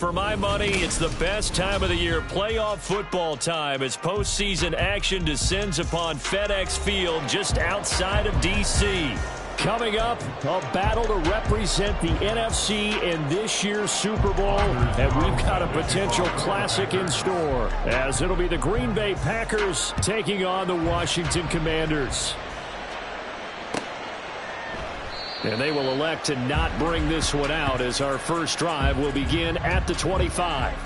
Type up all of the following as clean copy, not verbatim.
for my money, it's the best time of the year, playoff football time, as postseason action descends upon FedEx Field just outside of D.C. Coming up, a battle to represent the NFC in this year's Super Bowl, and we've got a potential classic in store, as it'll be the Green Bay Packers taking on the Washington Commanders. And they will elect to not bring this one out, as our first drive will begin at the 25.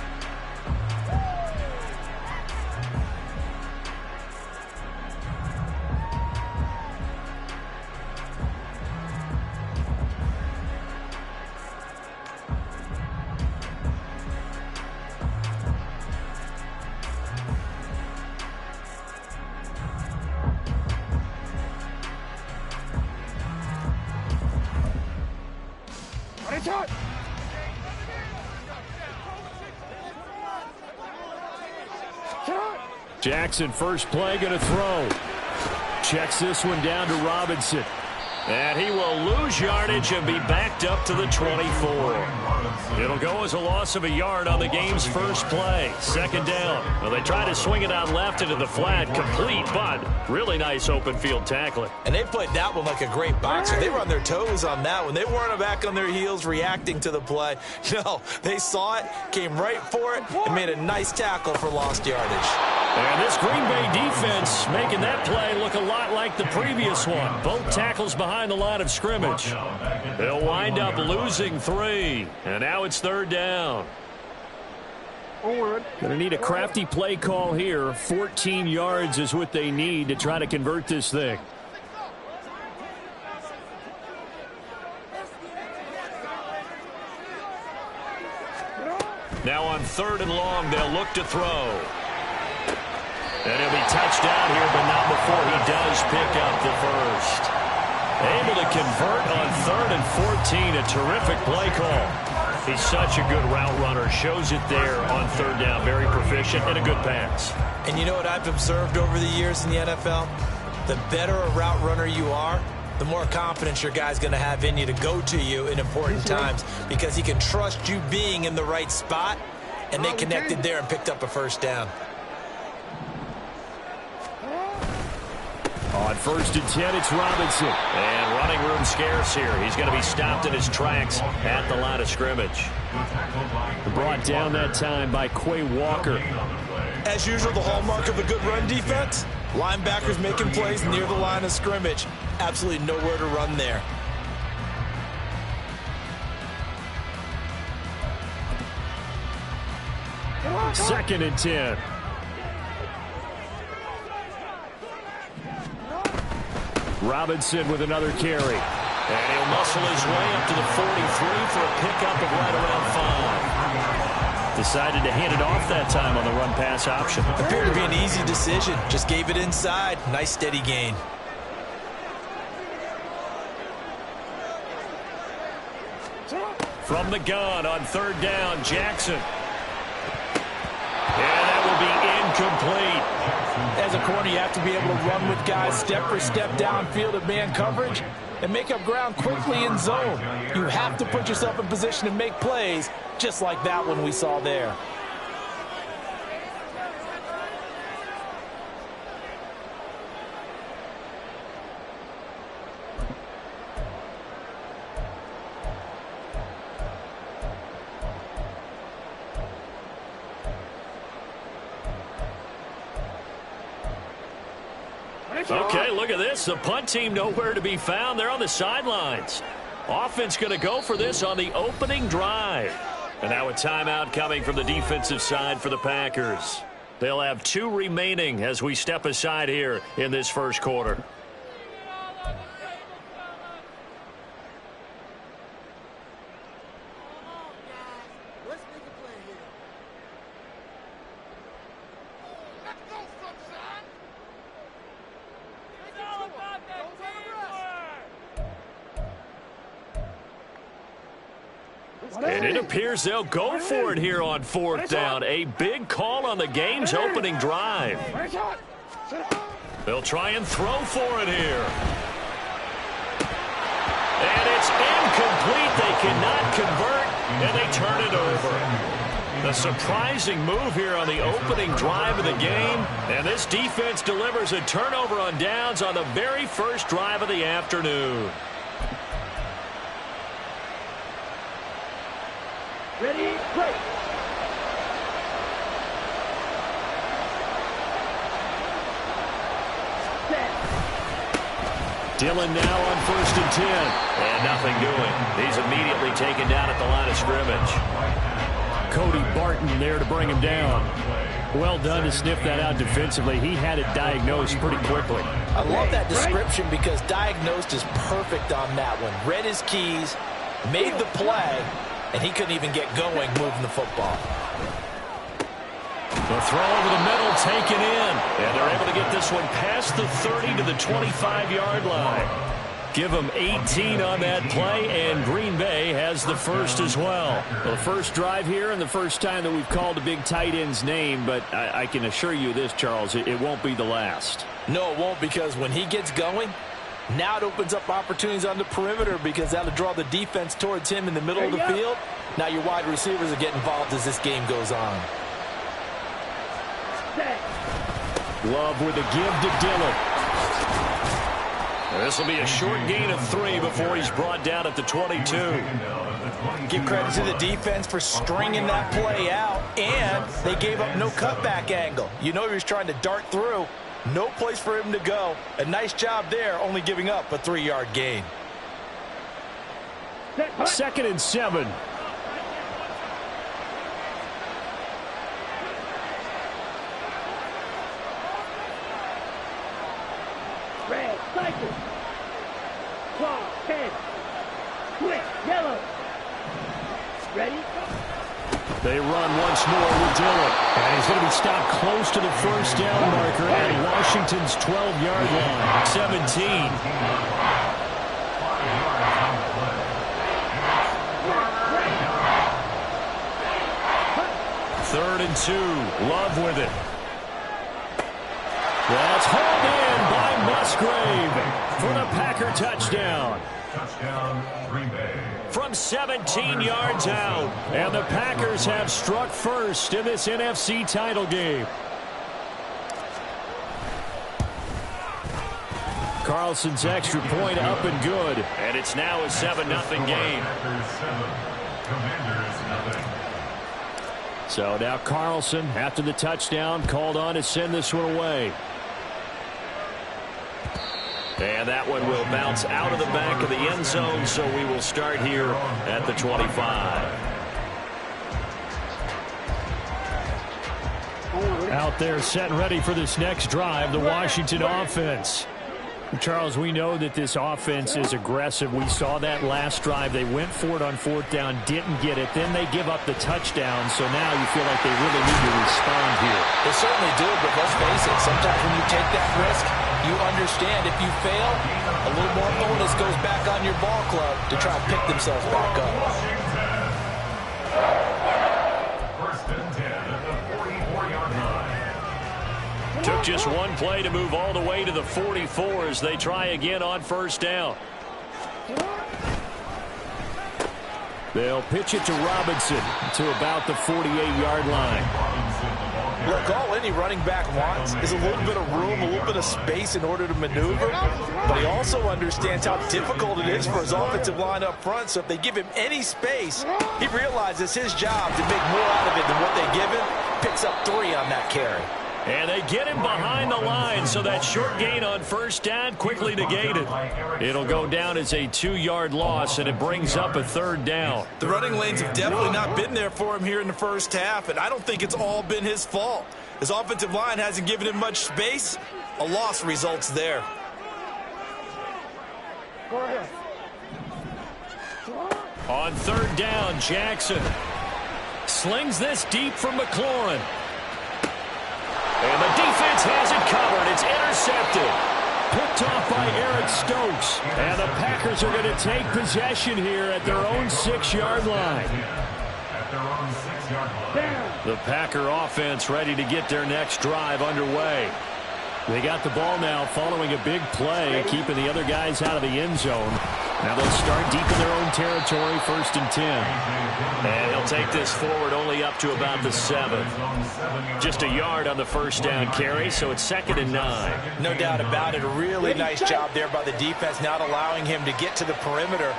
Jackson, first play, going to throw. Checks this one down to Robinson. And he will lose yardage and be backed up to the 24. It'll go as a loss of a yard on the game's first play. Second down. Well, they try to swing it out left into the flat. Complete, but really nice open field tackling. And they played that one like a great boxer. They were on their toes on that one. They weren't back on their heels reacting to the play. No, they saw it, came right for it, and made a nice tackle for lost yardage. And this Green Bay defense making that play look a lot like the previous one. Both tackles behind the line of scrimmage. They'll wind up losing 3. And now it's third down. Going to need a crafty play call here. 14 yards is what they need to try to convert this thing. Now on third and long, they'll look to throw. And he'll be touched down here, but not before he does pick up the first. Able to convert on third and 14. A terrific play call. He's such a good route runner. Shows it there on third down. Very proficient and a good pass. And you know what I've observed over the years in the NFL? The better a route runner you are, the more confidence your guy's going to have in you to go to you in important times, because he can trust you being in the right spot, and they connected there and picked up a first down. On first and 10, it's Robinson. And running room scarce here. He's going to be stopped in his tracks at the line of scrimmage. Brought down that time by Quay Walker. As usual, the hallmark of a good run defense, linebackers making plays near the line of scrimmage. Absolutely nowhere to run there. Second and 10. Robinson with another carry. And he'll muscle his way up to the 43 for a pickup of right around 5. Decided to hand it off that time on the run-pass option. Appeared to be an easy decision. Just gave it inside. Nice steady gain. From the gun on third down, Jackson. And that will be incomplete. As a corner, you have to be able to run with guys step for step downfield at man coverage and make up ground quickly in zone. You have to put yourself in position to make plays, just like that one we saw there. Okay, look at this. The punt team nowhere to be found. They're on the sidelines. Offense going to go for this on the opening drive. And now a timeout coming from the defensive side for the Packers. They'll have 2 remaining as we step aside here in this first quarter. And it appears they'll go for it here on fourth down. A big call on the game's opening drive. They'll try and throw for it here. And it's incomplete. They cannot convert, and they turn it over. A surprising move here on the opening drive of the game. And this defense delivers a turnover on downs on the very first drive of the afternoon. Ready, break. Dillon now on 1st and 10. And nothing doing. He's immediately taken down at the line of scrimmage. Cody Barton there to bring him down. Well done to sniff that out defensively. He had it diagnosed pretty quickly. I love that description because diagnosed is perfect on that one. Read his keys, made the play, and he couldn't even get going moving the football. The throw over the middle taken in. And they're able to get this one past the 30 to the 25-yard line. Give them 18 on that play, and Green Bay has the first as well. The first drive here and the first time that we've called a big tight end's name, but I can assure you this, Charles, it won't be the last. No, it won't, because when he gets going, now it opens up opportunities on the perimeter because that'll draw the defense towards him in the middle of the field. Now your wide receivers will get involved as this game goes on. Love with a give to Dillon. This will be a short gain of 3 before he's brought down at the 22. Give credit to the defense for stringing that play out, and they gave up no cutback angle. You know he was trying to dart through. No place for him to go. A nice job there, only giving up a 3-yard gain. 2nd and 7. Red, cycle. 12, 10. Quick, yellow. Ready? They run once more with Dillon. And he's going to be stopped close to the first down marker at Washington's 12-yard line. 17. 3rd and 2. Love with it. That's hauled in by Musgrave for the Packer touchdown. Touchdown, Green Bay. From 17 yards out. And the Packers have struck first in this NFC title game. Carlson's extra point up and good. And it's now a 7-0 game. So now Carlson, after the touchdown, called on to send this one away. And that one will bounce out of the back of the end zone, so we will start here at the 25. Out there set and ready for this next drive, the Washington offense. Charles, we know that this offense is aggressive. We saw that last drive. They went for it on 4th down, didn't get it. Then they give up the touchdown, so now you feel like they really need to respond here. They certainly do, but let's face it, sometimes when you take that risk, you understand if you fail, a little more onus goes back on your ball club to try and pick themselves back up. First and 10 at the 44-yard line. Took just one play to move all the way to the 44 as they try again on 1st down. They'll pitch it to Robinson to about the 48-yard line. Look, all any running back wants is a little bit of room, a little bit of space in order to maneuver. But he also understands how difficult it is for his offensive line up front. So if they give him any space, he realizes his job to make more out of it than what they give him. Picks up 3 on that carry. And they get him behind the line, so that short gain on 1st down quickly negated. It'll go down as a 2-yard loss, and it brings up a 3rd down. The running lanes have definitely not been there for him here in the first half, and I don't think it's all been his fault. His offensive line hasn't given him much space. A loss results there. Go ahead. On 3rd down, Jackson slings this deep from McLaurin. And the defense has it covered. It's intercepted. Picked off by Eric Stokes. And the Packers are going to take possession here at their own 6-yard line. The Packer offense ready to get their next drive underway. They got the ball now following a big play, keeping the other guys out of the end zone. Now they'll start deep in their own territory, 1st and 10. And he'll take this forward only up to about the 7. Just a yard on the first down carry, so it's 2nd and 9. No doubt about it. A really nice job there by the defense, not allowing him to get to the perimeter.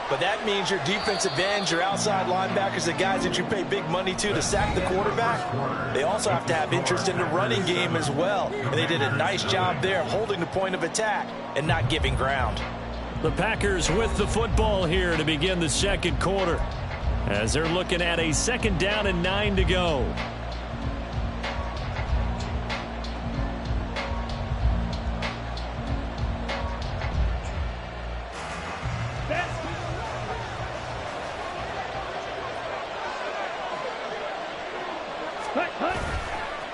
But that means your defensive ends, your outside linebackers, the guys that you pay big money to sack the quarterback, they also have to have interest in the running game as well. And they did a nice job there holding the point of attack and not giving ground. The Packers with the football here to begin the second quarter, as they're looking at a 2nd down and 9 to go.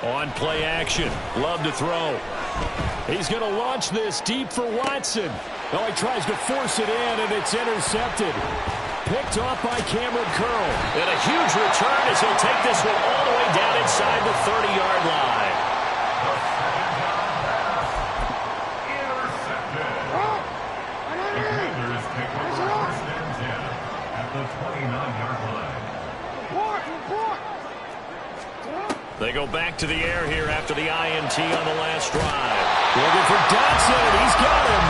On play action, Love to throw. He's going to launch this deep for Watson. Oh, he tries to force it in, and it's intercepted. Picked off by Cameron Curl. And a huge return as he'll take this one all the way down inside the 30-yard line. Commanders pick up 1st and 10 at the 29-yard line. They go back to the air here after the INT on the last drive. Looking for Dotson. He's got him.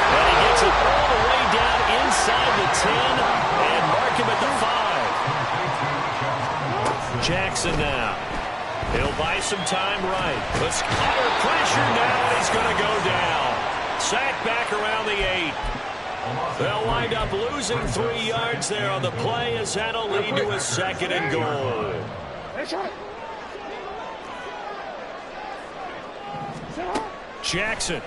And he gets it all the way down inside the 10 and mark him at the 5. Jackson now. He'll buy some time right. Let's under pressure now, and he's going to go down. Sacked back around the 8. They'll wind up losing 3 yards there on the play, as that'll lead to a 2nd and goal. Jackson.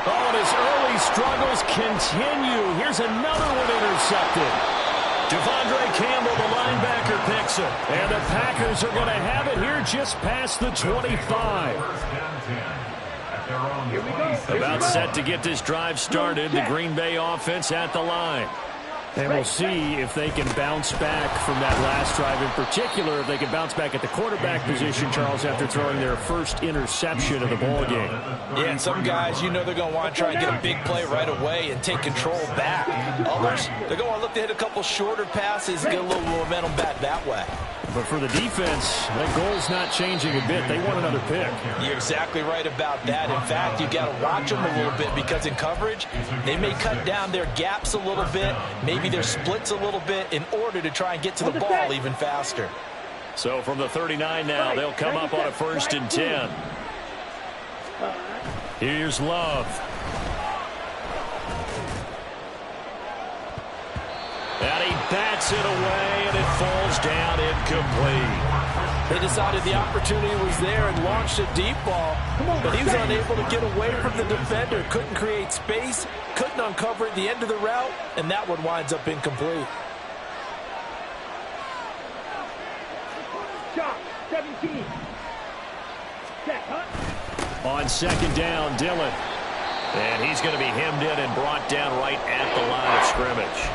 Oh, and his early struggles continue. Here's another one intercepted. Devondre Campbell, the linebacker, picks it. And the Packers are going to have it here just past the 25. About set to get this drive started. The Green Bay offense at the line. And we'll see if they can bounce back from that last drive, in particular, if they can bounce back at the quarterback position, Charles, after throwing their first interception of the ball game. Yeah, and some guys, you know they're going to want to try and get a big play right away and take control back. Others, they're going to look to hit a couple shorter passes and get a little momentum back that way. But for the defense, that goal's not changing a bit. They want another pick. You're exactly right about that. In fact, you've got to watch them a little bit, because in coverage, they may cut down their gaps a little bit, maybe their splits a little bit, in order to try and get to the ball even faster. So from the 39 now, they'll come up on a 1st and 10. Here's Love. And he bats it away, and it falls down incomplete. They decided the opportunity was there and launched a deep ball, but he was unable to get away from the defender. Couldn't create space, couldn't uncover at the end of the route, and that one winds up incomplete. Shot, 17. Set, On 2nd down, Dillon. And he's going to be hemmed in and brought down right at the line of scrimmage.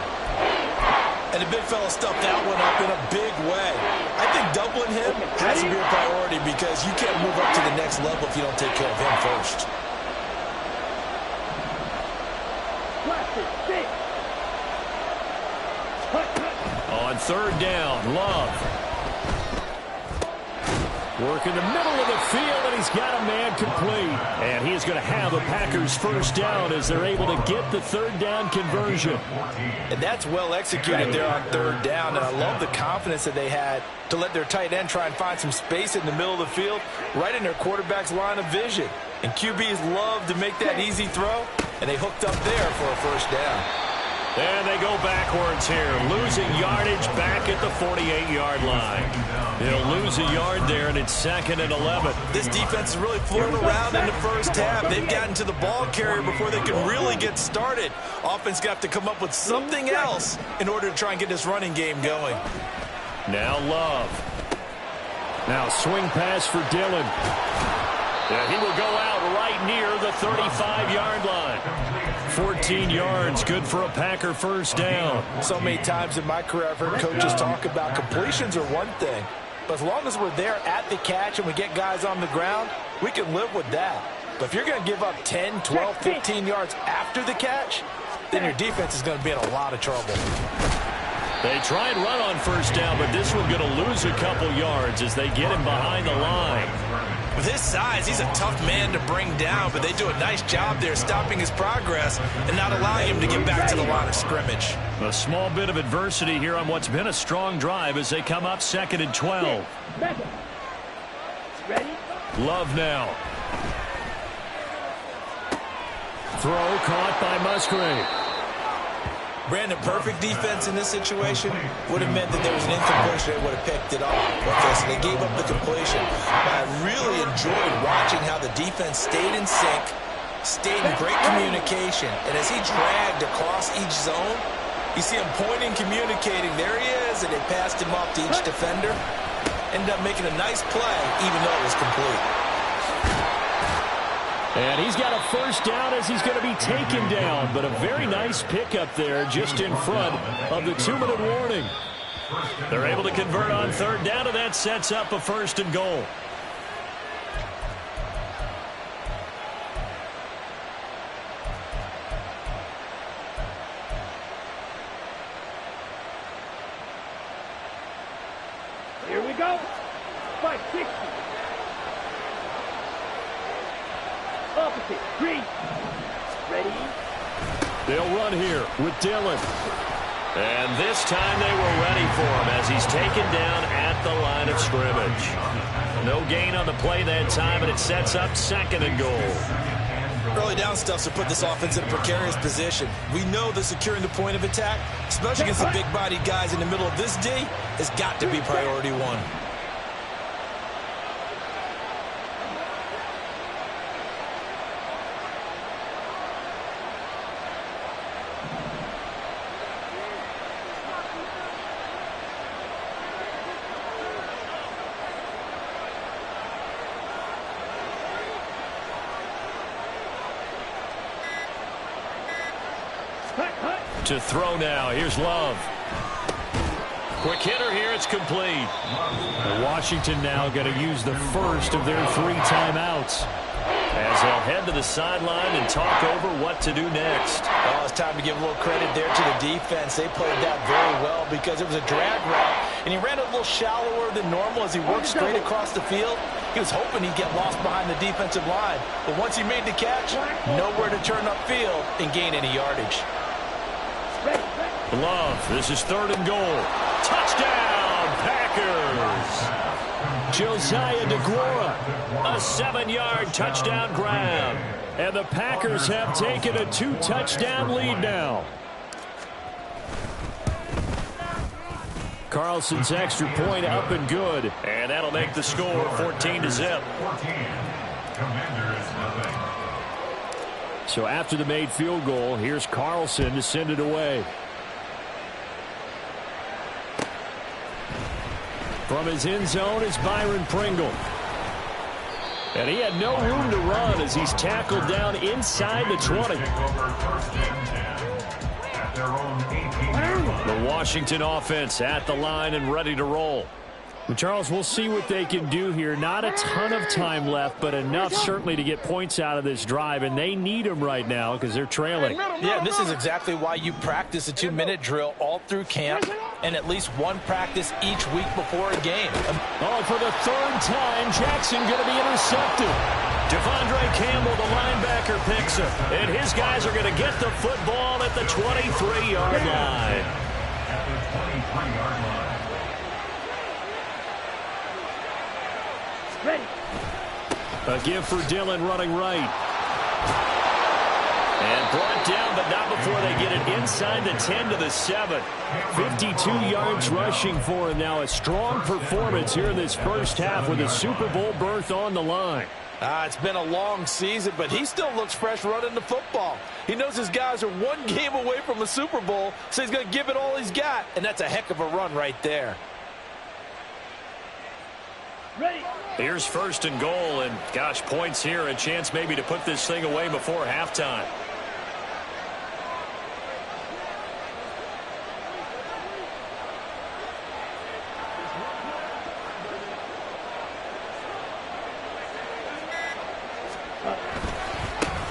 And the big fella stuffed that one up in a big way. I think doubling him has to be a priority, because you can't move up to the next level if you don't take care of him first. On 3rd down, Love. Work in the middle of the field, and he's got a man complete. And he is going to have the Packers' 1st down as they're able to get the 3rd down conversion. And that's well executed there on 3rd down. And I love the confidence that they had to let their tight end try and find some space in the middle of the field, right in their quarterback's line of vision. And QBs love to make that easy throw, and they hooked up there for a 1st down. And they go backwards here, losing yardage back at the 48-yard line. They'll lose a yard there, and it's 2nd and 11. This defense is really floating around in the first half. They've gotten to the ball carrier before they can really get started. Offense got to come up with something else in order to try and get this running game going. Now Love. Now swing pass for Dillon. And he will go out right near the 35-yard line. 14 yards, good for a Packer 1st down. So many times in my career I've heard coaches talk about completions are one thing, But as long as we're there at the catch and we get guys on the ground, we can live with that. But if you're going to give up 10, 12, 15 yards after the catch, then your defense is going to be in a lot of trouble. They try and run on first down, but this one's going to lose a couple yards as they get him behind the line. With his size, he's a tough man to bring down, but they do a nice job there stopping his progress and not allowing him to get back to the line of scrimmage. A small bit of adversity here on what's been a strong drive as they come up 2nd and 12. Ready? Love now. Throw caught by Musgrave. Brandon, perfect defense in this situation would have meant that there was an incompletion. They would have picked it off. Okay, so they gave up the completion. But I really enjoyed watching how the defense stayed in sync, stayed in great communication. And as he dragged across each zone, you see him pointing, communicating. There he is, and they passed him off to each defender. Ended up making a nice play, even though it was complete. And he's got a first down as he's going to be taken down. But a very nice pickup there just in front of the 2-minute warning. They're able to convert on 3rd down, and that sets up a 1st and goal. Here we go. 560. Opposite. Green. Ready? They'll run here with Dillon. And this time they were ready for him as he's taken down at the line of scrimmage. No gain on the play that time, and it sets up 2nd and goal. Early down stuff to put this offense in a precarious position. We know that securing the point of attack, especially against the big-bodied guys in the middle of this D, has got to be priority one. To throw now. Here's Love. Quick hitter here. It's complete. Washington now going to use the first of their 3 timeouts as they'll head to the sideline and talk over what to do next. Oh, it's time to give a little credit there to the defense. They played that very well because it was a drag route, and he ran a little shallower than normal as he worked straight across the field. He was hoping he'd get lost behind the defensive line, but once he made the catch, nowhere to turn upfield and gain any yardage. Love, this is 3rd and goal. Touchdown, Packers. Josiah DeGuara, a 7-yard touchdown grab. And the Packers have taken a 2-touchdown lead now. Carlson's extra point up and good. And that'll make the score 14-0. So after the made field goal, here's Carlson to send it away. From his end zone is Byron Pringle. And he had no room to run as he's tackled down inside the 20. The Washington offense at the line and ready to roll. Well, Charles, we'll see what they can do here. Not a ton of time left, but enough certainly to get points out of this drive, and they need them right now because they're trailing. Yeah, this is exactly why you practice a 2-minute drill all through camp and at least one practice each week before a game. Oh, for the 3rd time, Jackson going to be intercepted. Devondre Campbell, the linebacker, picks him, and his guys are going to get the football at the 23-yard line. At the 23-yard line. Ready. A give for Dillon running right. And brought down, but not before they get it inside the 10 to the 7. 52 yards rushing for him now. A strong performance here in this first half with a Super Bowl berth on the line. It's been a long season, but he still looks fresh running the football. He knows his guys are 1 game away from a Super Bowl, so he's going to give it all he's got, and that's a heck of a run right there. Ready. Here's 1st and goal, and gosh, points here, a chance maybe to put this thing away before halftime.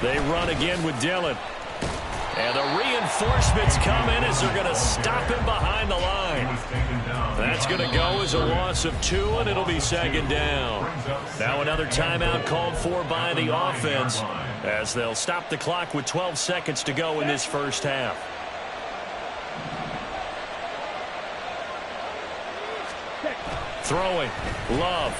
They run again with Dillon. And the reinforcements come in as they're going to stop him behind the line. That's going to go as a loss of 2, and it'll be second down. Now another timeout called for by the offense as they'll stop the clock with 12 seconds to go in this first half. Throwing. Love.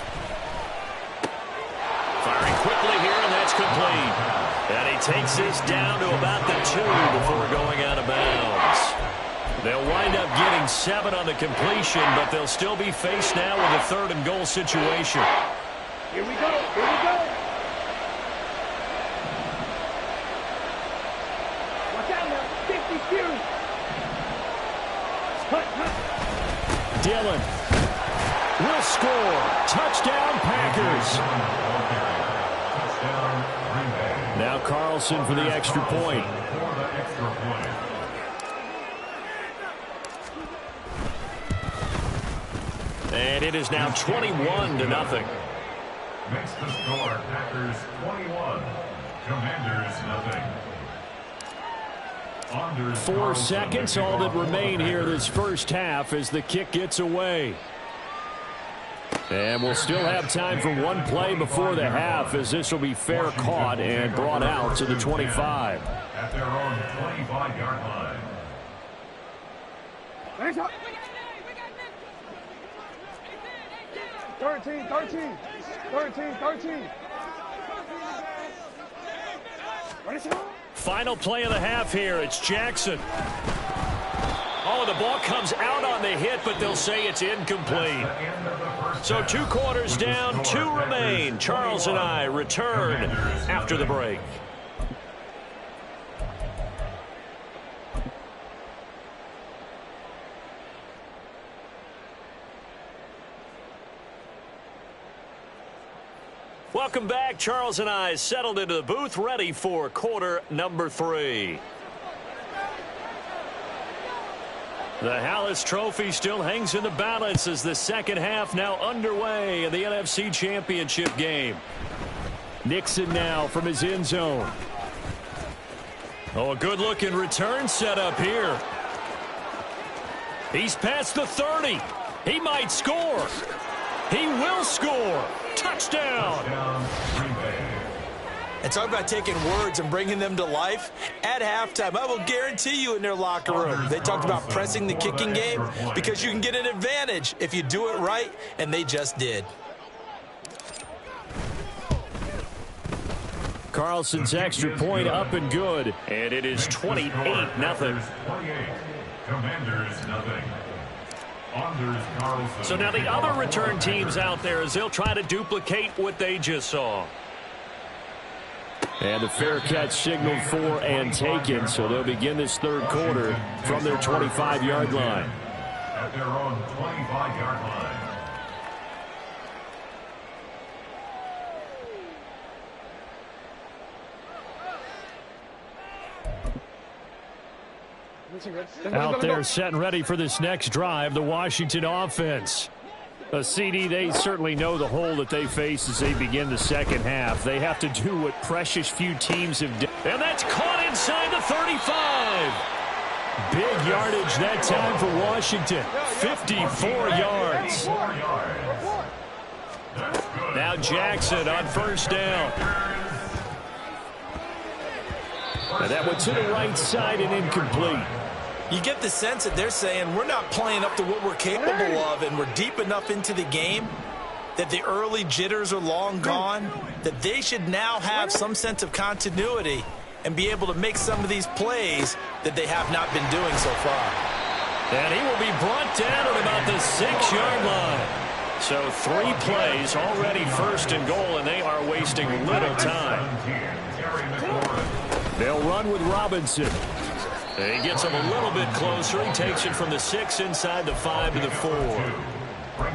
Firing quickly here, and that's complete. And he takes this down to about the 2 before going out of bounds. They'll wind up getting 7 on the completion, but they'll still be faced now with a 3rd and goal situation. Here we go. Here we go. Watch out now. 50 series. Dillon will score. Touchdown, Packers. Now Carlson for the extra point. And it is now 21-0. Makes the score Packers 21, Commanders 0. 4 seconds, all that remain here this first half as the kick gets away. And we'll still have time for one play before the half as this will be fair caught and brought out to the 25. At their own 25-yard line. 13. Final play of the half here. It's Jackson. Oh, the ball comes out on the hit, but they'll say it's incomplete. So 2 quarters down, 2 remain. Charles and I return after the break. Welcome back. Charles and I settled into the booth, ready for quarter number 3. The Hallis Trophy still hangs in the balance as the second half now underway in the NFC Championship game. Nixon now from his end zone. Oh, a good-looking return set up here. He's past the 30. He might score. He will score. Touchdown. And talk about taking words and bringing them to life. At halftime, I will guarantee you in their locker room, they talked about pressing the kicking game because you can get an advantage if you do it right, and they just did. Carlson's extra point up and good, and it is 28-0. Commanders 0. So now the other return teams out there as they'll try to duplicate what they just saw. And the fair catch signaled for and taken, so they'll begin this third quarter from their 25-yard line. At their own 25-yard line. Out there set and ready for this next drive, the Washington offense. A CD, they certainly know the hole that they face as they begin the second half. They have to do what precious few teams have done. And that's caught inside the 35. Big yardage that time for Washington. 54 yards. Now Jackson on first down. And that one to the right side and incomplete. You get the sense that they're saying we're not playing up to what we're capable of, and we're deep enough into the game that the early jitters are long gone, that they should now have some sense of continuity and be able to make some of these plays that they have not been doing so far. And he will be brought down at about the 6-yard line. So 3 plays already first and goal, and they are wasting little time. They'll run with Robinson. He gets him a little bit closer. He takes it from the 6 inside the 5 to the 4.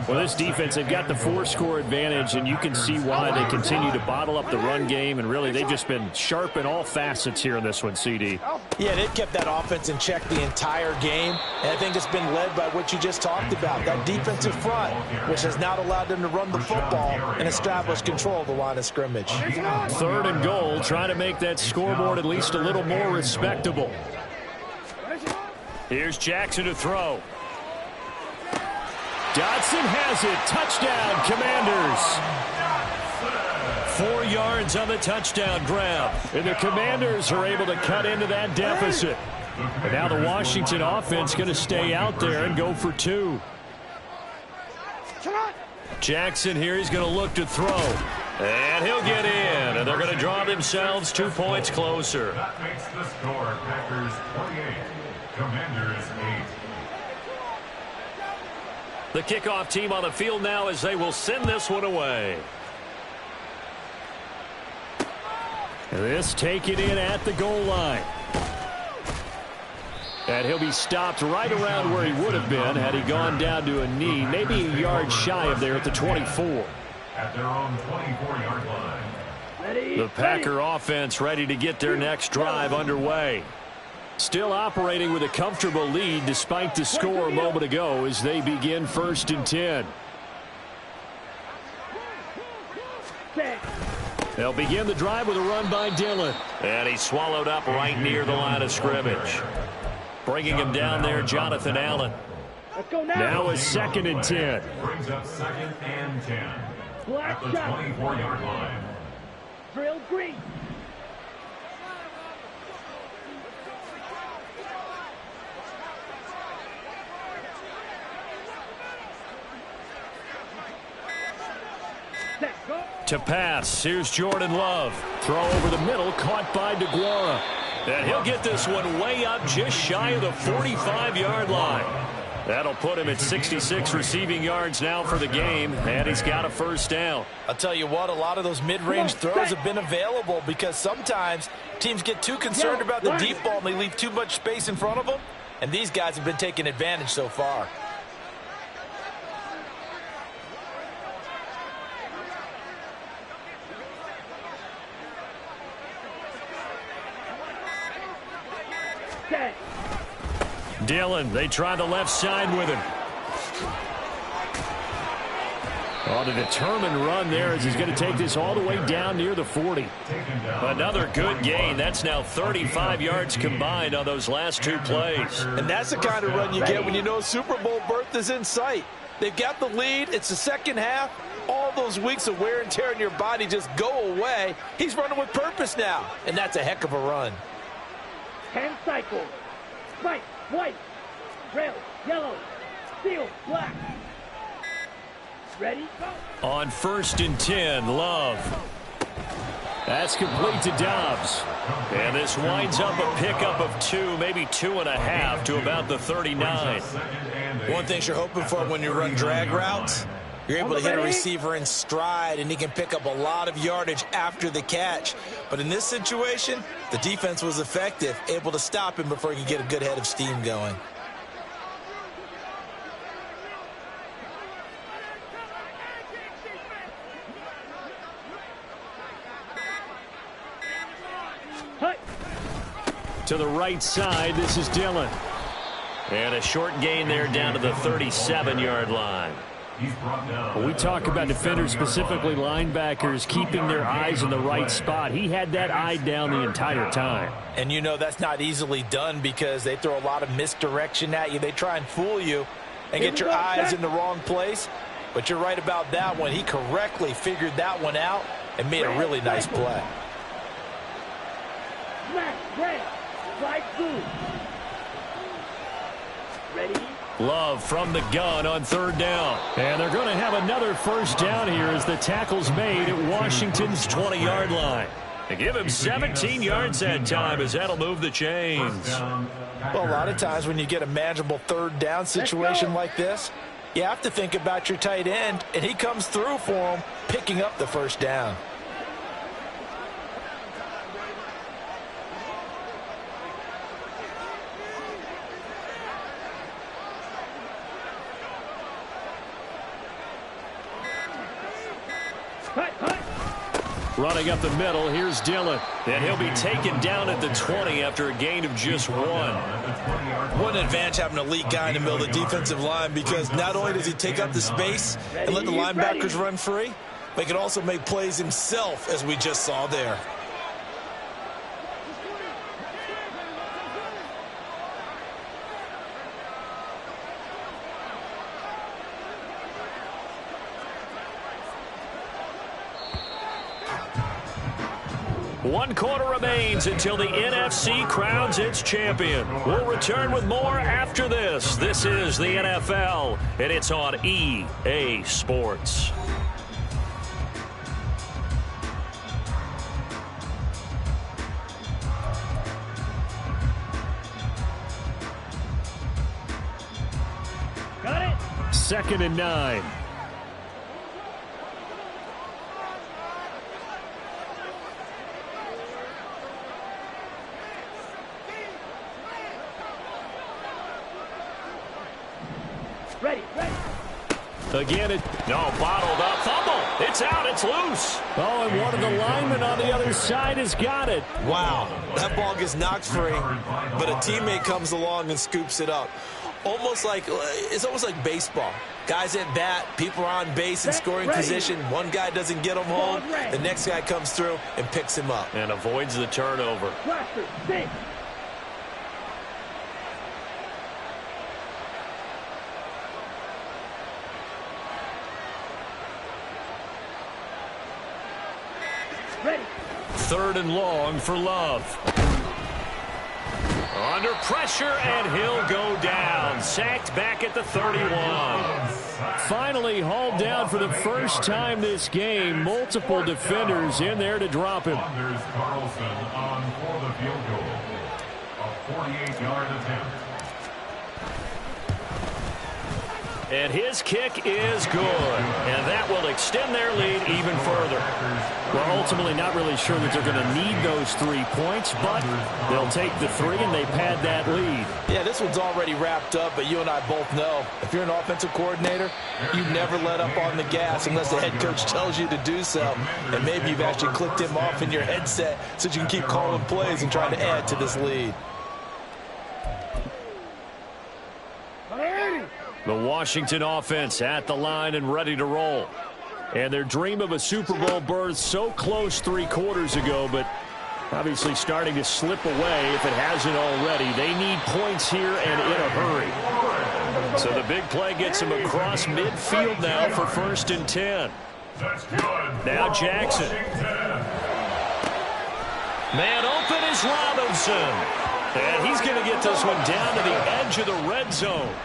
Well, this defense, they've got the 4-score advantage, and you can see why they continue to bottle up the run game, and really they've just been sharp in all facets here in this one, CD. Yeah, they've kept that offense in check the entire game, and I think it's been led by what you just talked about, that defensive front, which has not allowed them to run the football and establish control of the line of scrimmage. 3rd and goal, trying to make that scoreboard at least a little more respectable. Here's Jackson to throw. Dodson has it. Touchdown, Commanders. 4 yards on the touchdown grab. And the Commanders are able to cut into that deficit. And now the Washington offense going to stay out there and go for 2. Jackson here, he's going to look to throw. And he'll get in. And they're going to draw themselves 2 points closer. That makes the score Packers 48, Commanders 8. The kickoff team on the field now as they will send this one away. This taken in at the goal line. And he'll be stopped right around where he would have been had he gone down to a knee, maybe a yard shy of there at the 24. At their own 24-yard line. The Packer offense ready to get their next drive underway. Still operating with a comfortable lead despite the score a moment ago as they begin 1st and 10. They'll begin the drive with a run by Dillon. And he's swallowed up right near the line of scrimmage. Bringing him down there, Jonathan Allen. Now a 2nd and 10. Brings up 2nd and 10. At the 24-yard line. Drill green. To pass, here's Jordan Love. Throw over the middle, caught by DeGuara. And he'll get this one way up just shy of the 45-yard line. That'll put him at 66 receiving yards now for the game, and he's got a 1st down. I'll tell you what, a lot of those mid-range throws have been available because sometimes teams get too concerned about the deep ball and they leave too much space in front of them, and these guys have been taking advantage so far. Dillon, they try the left side with him. On a determined run there as he's going to take this all the way down near the 40. Another good gain. That's now 35 yards combined on those last 2 plays. And that's the kind of run you get when you know Super Bowl berth is in sight. They've got the lead. It's the second half. All those weeks of wear and tear in your body just go away. He's running with purpose now, and that's a heck of a run. 10 cycles. White, white, red, yellow, steel, black. Ready, go. On 1st and 10, Love. That's complete to Dobbs. And this winds up a pickup of 2, maybe 2.5 to about the 39. One thing you're hoping for when you run drag routes, you're able to hit a receiver in stride, and he can pick up a lot of yardage after the catch. But in this situation, the defense was effective, able to stop him before he could get a good head of steam going. To the right side, this is Dillon. And a short gain there down to the 37-yard line. When we talk about defenders, specifically linebackers, keeping their eyes in the right spot, he had that eye down the entire time. And you know that's not easily done because they throw a lot of misdirection at you. They try and fool you and get your eyes in the wrong place. But you're right about that one. He correctly figured that one out and made a really nice play. Smash, red, slide through. Ready? Love from the gun on 3rd down. And they're going to have another 1st down here as the tackle's made at Washington's 20-yard line. They give him 17 yards that time as that'll move the chains. Well, a lot of times when you get a manageable 3rd down situation like this, you have to think about your tight end, and he comes through for him, picking up the 1st down. Running up the middle, here's Dillon. And he'll be taken down at the 20 after a gain of just 1. What an advantage having an elite guy in the middle of the defensive line, because not only does he take up the space and let the linebackers run free, but he can also make plays himself, as we just saw there. One quarter remains until the NFC crowns its champion. We'll return with more after this. This is the NFL, and it's on EA Sports. Got it. 2nd and 9. Ready. Again, bottled up. Fumble. It's out. It's loose. Oh, and one of the linemen on the other side has got it. Wow, that ball gets knocked free, but a teammate comes along and scoops it up. It's almost like baseball. Guys at bat, people are on base in scoring position. One guy doesn't get him home. The next guy comes through and picks him up. And avoids the turnover. Blaster, stay. Ready. 3rd and long for Love. Under pressure, and he'll go down. Sacked back at the 31. Finally hauled down for the first time this game. Multiple defenders in there to drop him. Anders Carlson on for the field goal. A 48-yard attempt. And his kick is good. And that will extend their lead even further. Well, ultimately not really sure that they're going to need those 3 points, but they'll take the 3 and they pad that lead. Yeah, this one's already wrapped up, but you and I both know if you're an offensive coordinator, you never let up on the gas unless the head coach tells you to do so. And maybe you've actually clicked him off in your headset so you can keep calling plays and trying to add to this lead. The Washington offense at the line and ready to roll. And their dream of a Super Bowl berth so close 3 quarters ago, but obviously starting to slip away if it hasn't already. They need points here and in a hurry. So the big play gets them across midfield now for 1st and 10. Now Jackson. Man open is Robinson. And he's going to get this one down to the edge of the red zone.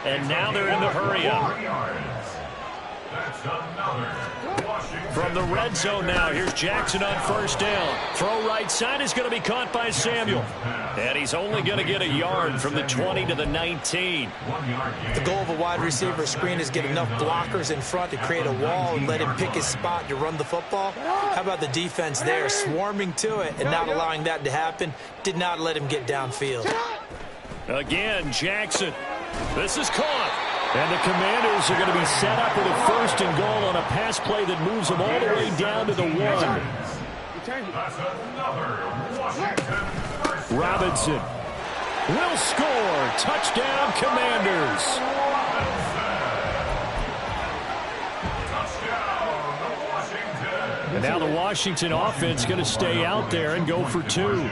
And now they're in the hurry-up. From the red zone now, here's Jackson on 1st down. Throw right side is going to be caught by Samuel. And he's only going to get a yard from the 20 to the 19. The goal of a wide receiver screen is get enough blockers in front to create a wall and let him pick his spot to run the football. How about the defense there, swarming to it and not allowing that to happen? Did not let him get downfield. Again, Jackson. This is caught. And the Commanders are going to be set up with a 1st and goal on a pass play that moves them all the way down to the 1. Robinson will score. Touchdown, Commanders. And now the Washington offense going to stay out there and go for 2.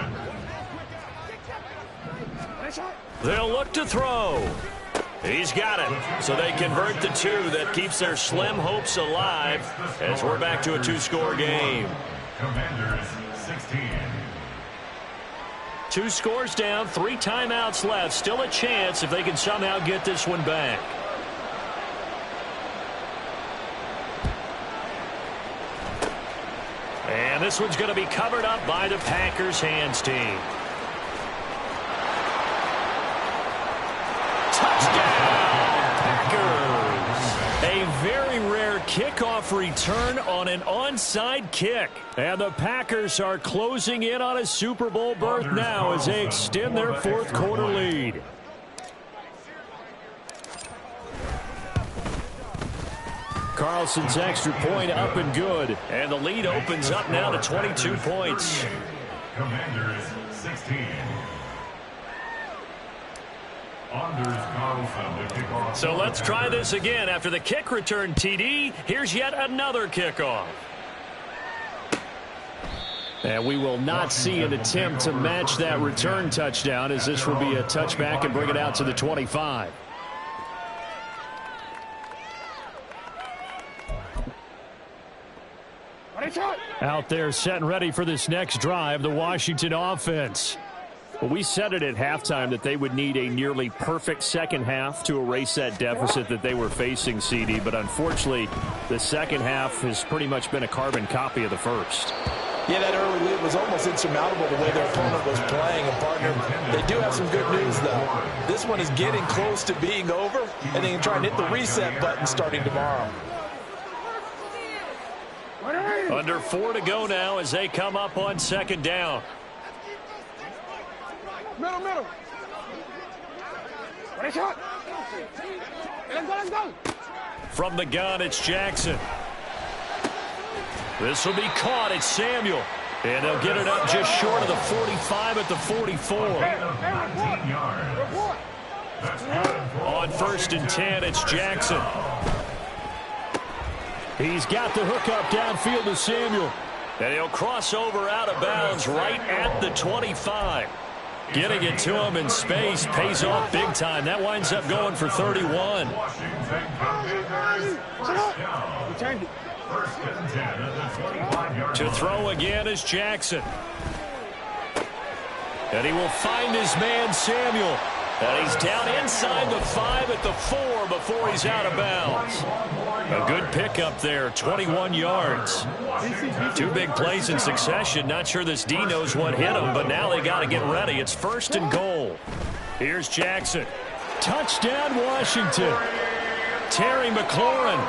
They'll look to throw. He's got it. So they convert the 2. That keeps their slim hopes alive as we're back to a 2-score game. Commanders 16. 2 scores down, 3 timeouts left. Still a chance if they can somehow get this one back. And this one's going to be covered up by the Packers hands team. A very rare kickoff return on an onside kick. And the Packers are closing in on a Super Bowl berth now as they extend their 4th quarter lead. Carlson's extra point up and good. And the lead opens up now to 22 points. Commanders 16. Anders Carlson to kick off. So let's try this again. After the kick return TD, here's yet another kickoff. And we will not see an attempt to match that return touchdown, as this will be a touchback and bring it out to the 25. Out there set and ready for this next drive, the Washington offense. Well, we said it at halftime that they would need a nearly perfect second half to erase that deficit that they were facing, CD. But unfortunately, the second half has pretty much been a carbon copy of the first. Yeah, that early lead was almost insurmountable the way their opponent was playing. And, partner, they do have some good news, though. This one is getting close to being over, and they can try and hit the reset button starting tomorrow. Under 4 to go now as they come up on second down. Middle. From the gun, it's Jackson. This will be caught. It's Samuel. And they'll get it up just short of the 45 at the 44. On 1st and 10, it's Jackson. He's got the hook up downfield to Samuel. And he'll cross over out of bounds right at the 25. Getting it to him in space pays off big time. That winds up going for 31. To throw again is Jackson. And he will find his man Samuel. And he's down inside the 5 at the 4 before he's out of bounds. A good pickup there, 21 yards. 2 big plays in succession. Not sure this D knows what hit him, but now they got to get ready. It's 1st and goal. Here's Jackson. Touchdown, Washington. Terry McLaurin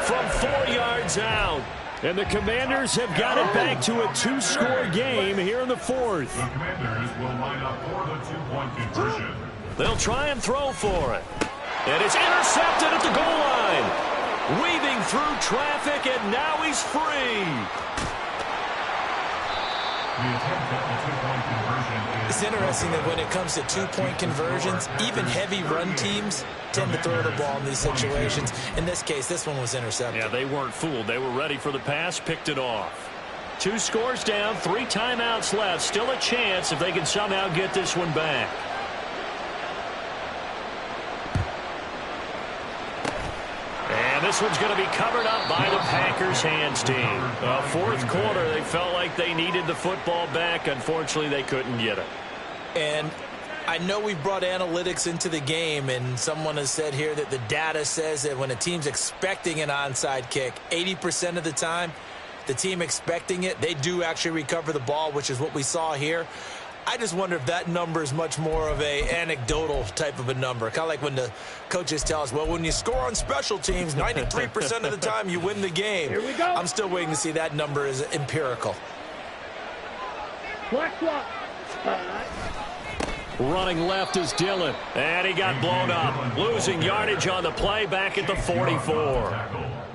from 4 yards out. And the Commanders have got it back to a 2-score game here in the 4th. The Commanders will line up for the 2-point conversion. They'll try and throw for it. And it's intercepted at the goal line. Weaving through traffic, and now he's free. It's interesting that when it comes to 2-point conversions, even heavy run teams tend to throw the ball in these situations. In this case, this one was intercepted. Yeah, they weren't fooled. They were ready for the pass, picked it off. 2 scores down, 3 timeouts left. Still a chance if they can somehow get this one back. And this one's going to be covered up by the Packers hands team. 4th quarter, they felt like they needed the football back. Unfortunately, they couldn't get it. And I know we brought analytics into the game, and someone has said here that the data says that when a team's expecting an onside kick, 80% of the time, the team expecting it, they do actually recover the ball, which is what we saw here. I just wonder if that number is much more of a anecdotal type of a number. Kind of like when the coaches tell us, well, when you score on special teams, 93% of the time you win the game. Here we go. I'm still waiting to see that number is empirical. Black swap. Running left is Dillon. And he got blown up. Losing yardage on the play back at the 44.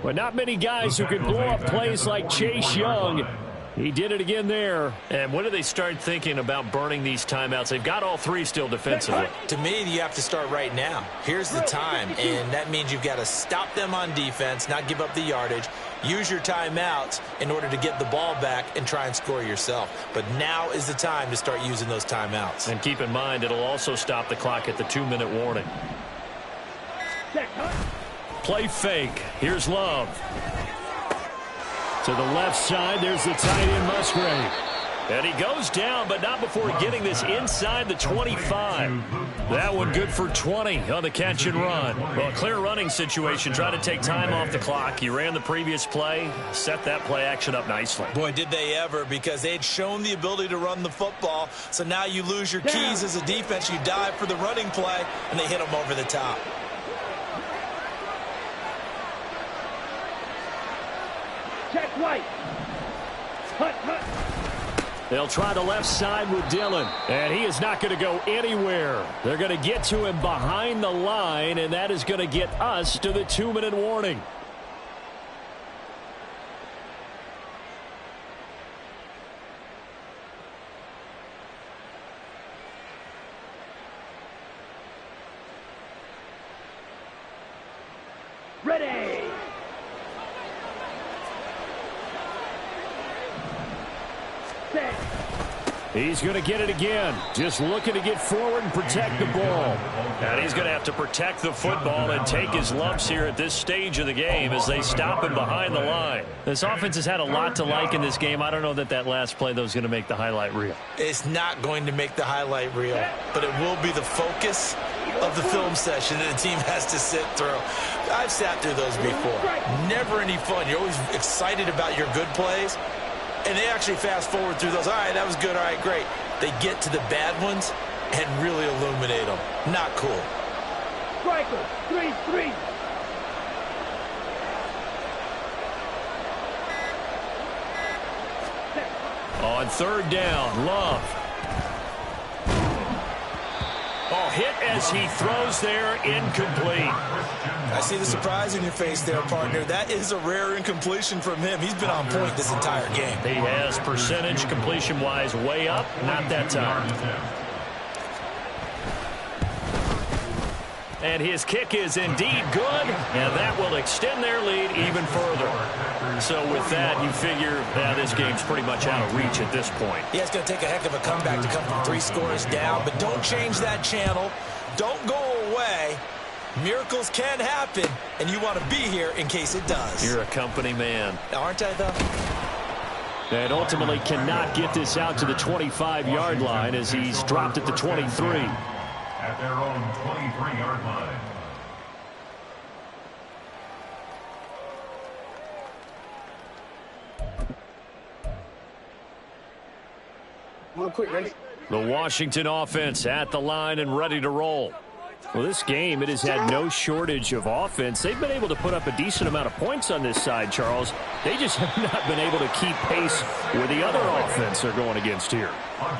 But not many guys who can blow up plays like Chase Young. He did it again there. And when do they start thinking about burning these timeouts? They've got all 3 still defensively. To me, you have to start right now. Here's the time, and that means you've got to stop them on defense, not give up the yardage, use your timeouts in order to get the ball back and try and score yourself. But now is the time to start using those timeouts. And keep in mind, it'll also stop the clock at the 2-minute warning. Play fake. Here's Love. To the left side, there's the tight end Musgrave. And he goes down, but not before getting this inside the 25. That one good for 20 on the catch and run. Well, a clear running situation. Try to take time off the clock. You ran the previous play, set that play action up nicely. Boy, did they ever, because they'd shown the ability to run the football. So now you lose your keys as a defense. You dive for the running play, and they hit them over the top. Check right. Hut. They'll try the left side with Dillon, and he is not going to go anywhere. They're going to get to him behind the line, and that is going to get us to the 2-minute warning. Ready. Set. He's going to get it again. Just looking to get forward and protect the ball. And he's going to have to protect the football and take his lumps here at this stage of the game as they stop him behind the line. This offense has had a lot to like in this game. I don't know that that last play, though, is going to make the highlight reel. It's not going to make the highlight reel, but it will be the focus of the film session that the team has to sit through. I've sat through those before. Never any fun. You're always excited about your good plays. And they actually fast forward through those. All right, that was good. All right, great. They get to the bad ones and really illuminate them. Not cool. Striker, 3-3. On third down, Love. Oh, hit as he throws there, incomplete. I see the surprise in your face there, partner. That is a rare incompletion from him. He's been on point this entire game. He has percentage completion-wise way up, not that time. And his kick is indeed good, and that will extend their lead even further. So with that, you figure this game's pretty much out of reach at this point. Yeah, it's going to take a heck of a comeback to come from 3 scores down, but don't change that channel. Don't go away. Miracles can happen, and you want to be here in case it does. You're a company man. Aren't I, though? And ultimately cannot get this out to the 25-yard line as he's dropped at the 23. At their own 23-yard line. Real quick, ready? The Washington offense at the line and ready to roll. Well, this game, it has had no shortage of offense. They've been able to put up a decent amount of points on this side, Charles. They just have not been able to keep pace with the other offense they're going against here.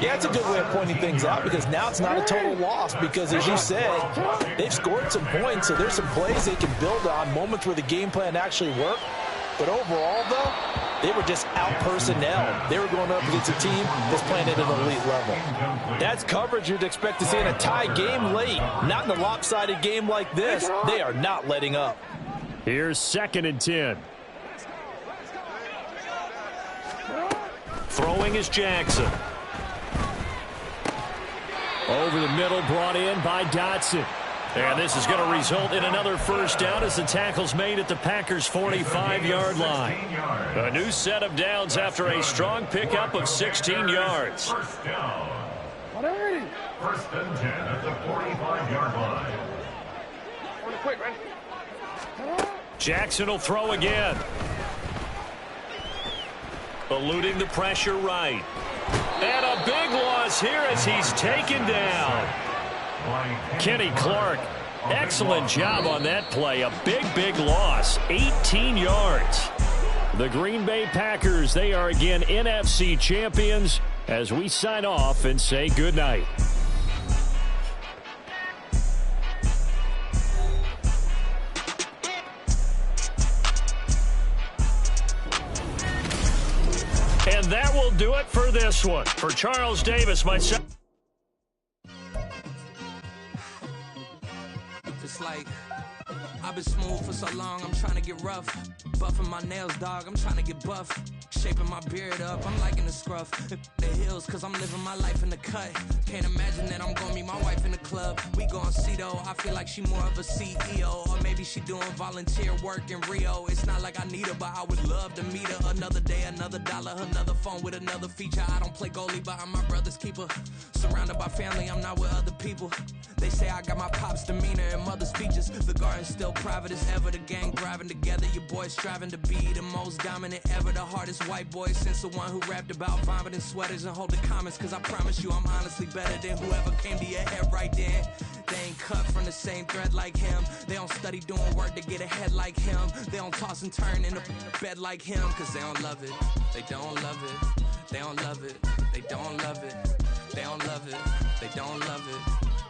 Yeah, it's a good way of pointing things out because now it's not a total loss because, as you said, they've scored some points, so there's some plays they can build on, moments where the game plan actually worked. But overall, though, they were just out-personnel. They were going up against a team that's playing at an elite level. That's coverage you'd expect to see in a tie game late. Not in a lopsided game like this. They are not letting up. Here's 2nd and 10. Throwing is Jackson. Over the middle, brought in by Dotson. And this is going to result in another first down as the tackle's made at the Packers' 45-yard line. A new set of downs after a strong pickup of 16 yards. First down. First and 10 at the 45-yard line. Quick, ready? Jackson will throw again. Eluding the pressure right. And a big loss here as he's taken down. Kenny Clark, excellent job on that play. A big loss, 18 yards. The Green Bay Packers, they are again NFC champions as we sign off and say goodnight. And that will do it for this one. For Charles Davis, myself. Like I've been smooth for so long, I'm trying to get rough. Buffing my nails, dog, I'm trying to get buff. Shaping my beard up, I'm liking the scruff. The hills, cause I'm living my life in the cut. Can't imagine that I'm gonna meet my wife in the club. We gon' see though, I feel like she more of a CEO. Or maybe she doing volunteer work in Rio. It's not like I need her, but I would love to meet her. Another day, another dollar, another phone with another feature. I don't play goalie, but I'm my brother's keeper. Surrounded by family, I'm not with other people. They say I got my pop's demeanor and mother's speeches. The garden's still private as ever. The gang driving together. Your boys striving to be the most dominant ever. The hardest white boy since the one who rapped about vomiting sweaters and hold the comments. Cause I promise you I'm honestly better than whoever came to your head right then. They ain't cut from the same thread like him. They don't study doing work to get ahead like him. They don't toss and turn in the bed like him. Cause they don't love it. They don't love it. They don't love it. They don't love it. They don't love it. They don't love it.